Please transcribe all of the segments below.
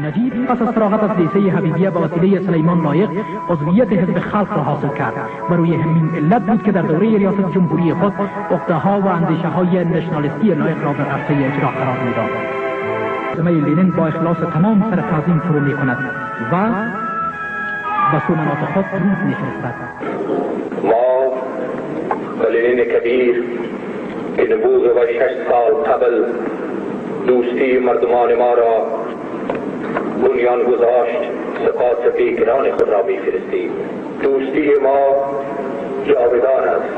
نجیب پس از فراغت از لیسه حبیبیه به وسیله سلیمان لایق عضویت حزب خلق را حاصل کرد و روی همین علت بود که در دوره ریاست جمهوری خود عقده‌ها و اندیشه‌های نشنالیستی لایق را در عرصه اجرا قرار می‌داد. جامعه لنین با اخلاص تمام سر تعظیم فرو می‌کند و به سومنات خود درود می‌فرستد. ما و لنین کبیر که نبوغ و 6 سال قبل دوستی مردمان ما را بنیان گذاشت، سپاس پیگران خود را می‌فرستیم. دوستی ما جاودان است،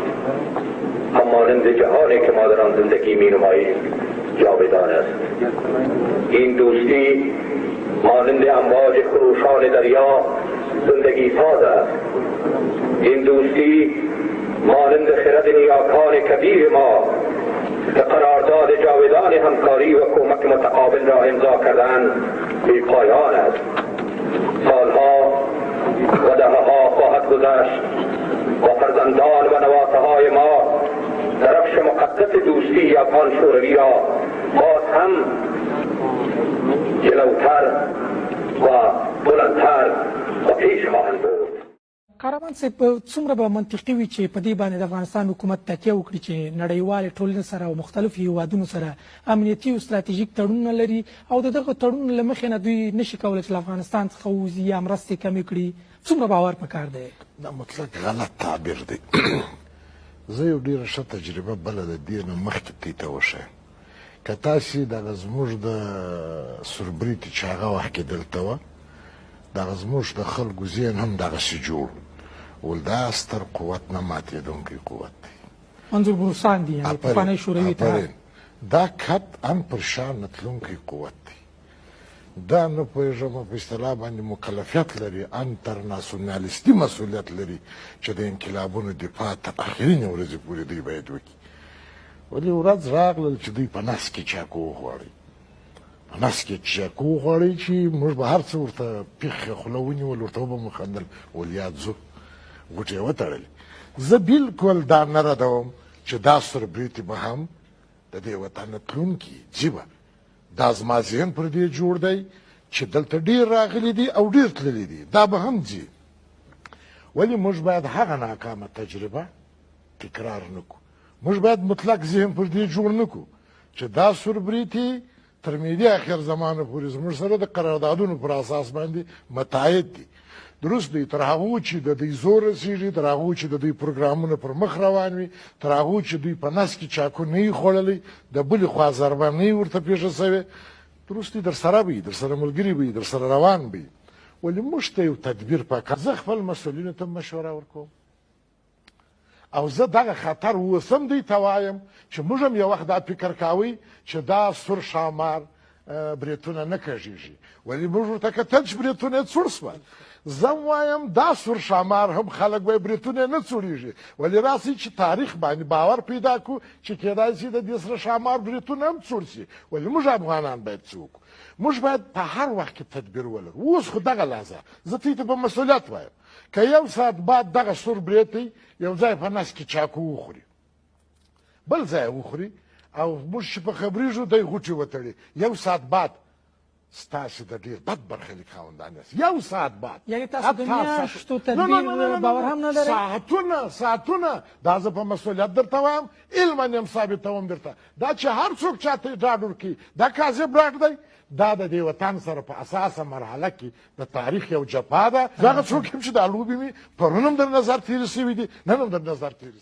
همانند جهانی که ما در آن زندگی می‌نماییم جاودان است. این دوستی مانند امواج خروشان دریا زندگی ساز است. این دوستی مانند خرد نیاکان کبیر ما که قرارداد جاودان همکاری و کمک متقابل را امضا کردند بی پایان است. سالها و دهه‌ها خواهد گذشت و فرزندان و نواسه‌های ما درفش مقدس دوستی یابان شوروی را باز هم جلوتر و بلندتر و پیش خواهند برد. کاروان صاحب څومره به منطقي وي چې په دې باندې د افغانستان حکومت تکیه وکړي چې نړیوالې ټولنې سره او مختلفو هیوادونو سره امنیتي او ستراتیژیک تړونونه لري او د دغه تړونو له مخې نه دوی نشي کولی چې له افغانستان څخه ووځي یا مرستې کمې کړي؟ څومره باور پکار دی؟ دا مطلق غلط تعبیر دی. زه یو ډېره ښه تجربه بله د دې نه مخکې تېته وښیم. که تاسې دغه زموږ د سوربریتي چې هغه وخت کې دلته وه، دغه زموږ د خلکو ذهن هم دغسې جوړ ول دا ستر قوت نه ماتېدونکی قوت دی. منظور به روسان دي، یعنې پخوانی شوروي اتحاد. دا قطعا پر شا نه تلونکی قوت دی. دا نه پوهېږم په اصطلاح باندې مکلفیت لري، انترناسیونالیستي مسؤلیت لري چې د انقلابونو دفاع تر اخرینې ورځې پورې دوی باید وکړي. ولې ورځ راغلل چې دوی په نس کې چاقو وغواړي، په نس کې چاقو وغواړي چې موږ به هر څه ورته پیښې خوله ونیول، ورته به مو خندل ول یاد ځو غوټې یې وتړلې. زه بلکل دا نه ردوم چې دا سوربریتي به هم د دې وطن نه تلونکي ځي به. دا زما ذهن پر دې جوړ دی چې دلته ډېر راغلي دي او ډېر تللي دي، دا به هم ځي. ولې موږ باید هغه ناکامه تجربه تکرار نه کړو. موږ باید مطلق ذهن پر دې جوړ نه کړو چې دا سوربریتي تر میلي اخر زمانه پورې زموږ سره د قراردادونو پر اساس باندې متعهد دي. درست دی، تر هغو چې د دوی زور رسېږي، تر هغو چې د دوی پروګرامونه پر مخ روان وي، تر هغو چې دوی په نس کې چاقو نه وي خوړلی، د بلې خوا ضربه نه وي ورته پېښه سوې، درست دی، در سره به وي، در سره ملګري به وي، در سره روان به وي. ولې موږ ته یو تدبیر پکار. زه خپل مسؤلینو ته مشوره ورکوم او زه دغه خطر اوس هم دوی ته وایم چې موږ هم یو وخت دا فکر کوئ چې دا سور شامار بریتونه نه کږېږي. ولې موږ ورته کتل چې بریتونه یې څوړ سول. زه وایم دا سور شامار هم خلک به یې بریتونه نه څوړېږي. ولې راسئ چې تاریخ باندې باور پیدا کړو چې کېدای شي د دې سره شامار بریتونه هم څوړ شي. ولې موږ افغانان باید څه وکړو؟ موږ باید په هر وخت کې تدبیر ولرو. اوس خو دغه لحظه زه ته په مسؤلیت وایم که یو ساعت بعد دغه سور بریتی یو ځای په نس کې چاقو وخوري، بل ځای وخوري او موږ چې په خبرېږو دی غوټې وتړي، یو ساعت بعد ستاسې د ډېر بد برخلیک خاوندان یاست. یو ساعت بعد، یعنې تاسو د میاشتو تدبیر باور هم نه لرئ؟ ساعتونه دا زه په مسؤلیت درته وایم، علما یم ثابتوم درته. دا چې هر څوک چاته ډاډ ورکوي دا کاذب راډ دی. دا د دې وطن سره په اساسه مرحله کې د تاریخ یو جفا ده. دغه څوک هم چې دا لوبې مې پرون هم در نظر تېرې سوي دي، نن هم در نظر تېرې